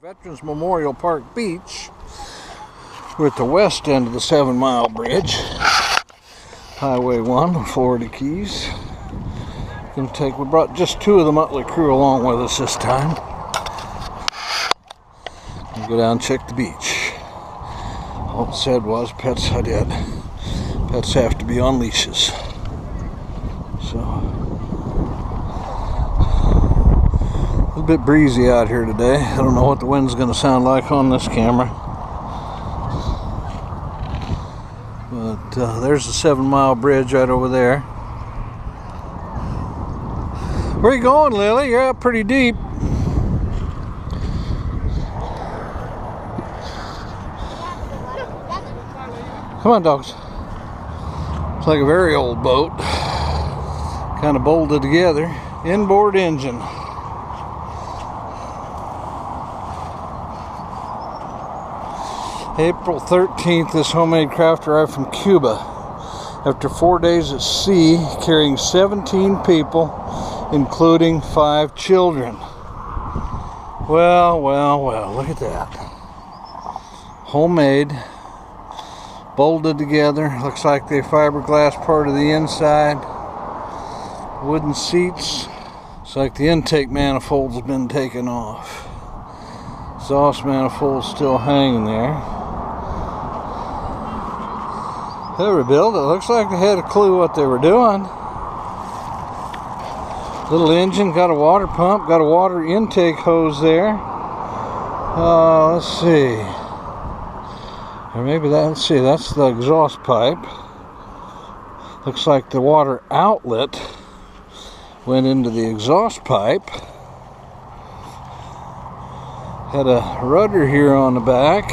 Veterans Memorial Park Beach. We're at the west end of the 7 Mile Bridge. Highway 1, Florida Keys. We brought just 2 of the Motley crew along with us this time. We'll go down and check the beach. All it said was pets, I did. Pets have to be on leashes. So, a little bit breezy out here today. I don't know what the wind's going to sound like on this camera. But there's the 7 Mile Bridge right over there. Where are you going, Lily? You're out pretty deep. Come on, dogs. It's like a very old boat. Kind of bolted together. Inboard engine. April 13th, this homemade craft arrived from Cuba. After 4 days at sea, carrying 17 people, including 5 children. Well, look at that. Homemade. Bolted together. Looks like they fiberglass part of the inside. Wooden seats. Looks like the intake manifold's been taken off. Exhaust manifold's still hanging there. They rebuilt it. Looks like they had a clue what they were doing. Little engine, got a water pump, got a water intake hose there. Let's see. Or maybe let's see, that's the exhaust pipe. Looks like the water outlet went into the exhaust pipe. Had a rudder here on the back.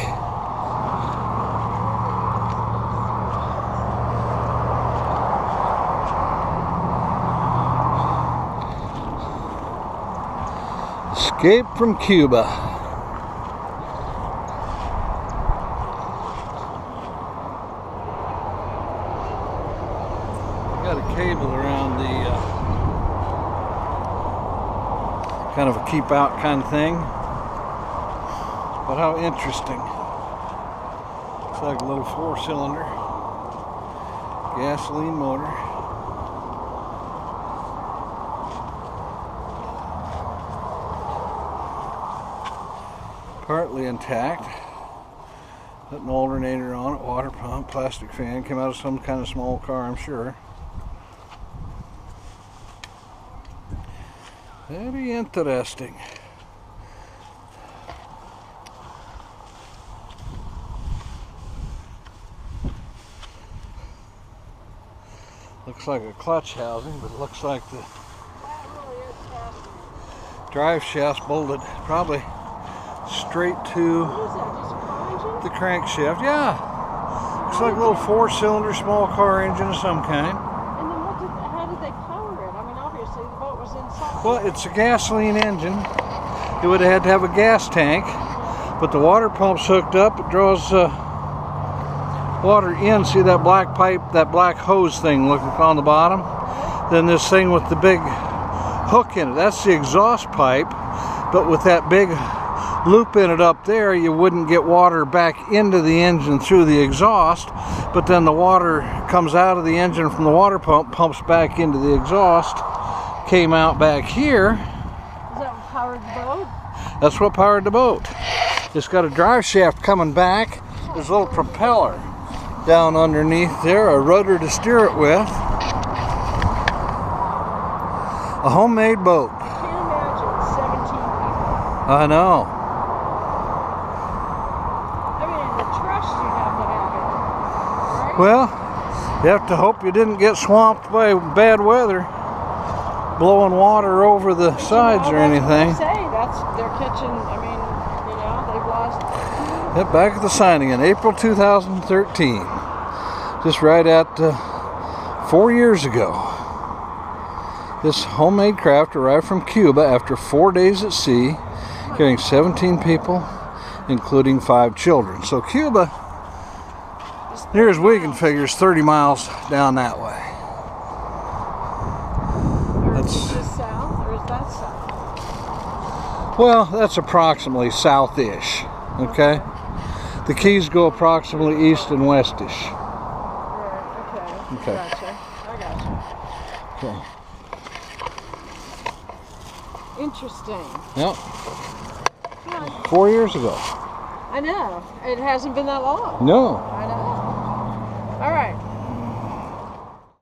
Escape from Cuba. Got a cable around the kind of a keep out kind of thing. But how interesting. Looks like a little 4-cylinder gasoline motor. Partly intact. Put an alternator on it, water pump, plastic fan. Came out of some kind of small car, I'm sure. Very interesting. Looks like a clutch housing, but it looks like the drive shaft's bolted probably straight to the crankshaft. Yeah. Looks like a little 4-cylinder small car engine of some kind. And then how did they power it? I mean, obviously the boat was inside. Well, it's a gasoline engine. It would have had to have a gas tank, but the water pump's hooked up. It draws water in. See that black pipe, that black hose thing looking on the bottom? Then this thing with the big hook in it, that's the exhaust pipe, but with that big loop in it up there, you wouldn't get water back into the engine through the exhaust, but then the water comes out of the engine from the water pump, pumps back into the exhaust, came out back here. Is that what powered the boat? That's what powered the boat. It's got a drive shaft coming back. There's a little propeller down underneath there, a rudder to steer it with. A homemade boat. I can't imagine 17 people. I know. I mean, the trust you have to have it, right? Well, you have to hope you didn't get swamped by bad weather, blowing water over the sides or anything. That's they're catching. I mean, they've lost. Yep, back at the signing in April 2013, just right at 4 years ago. This homemade craft arrived from Cuba after 4 days at sea, carrying 17 people, including 5 children. So Cuba, near as we can figure, is 30 miles down that way. Is this south or is that south? Well, that's approximately south-ish. Okay? The keys go approximately east and westish. Right, okay. Okay. Gotcha. I gotcha. Okay. Interesting. Yep. Huh. 4 years ago. I know. It hasn't been that long. No. I know. All right.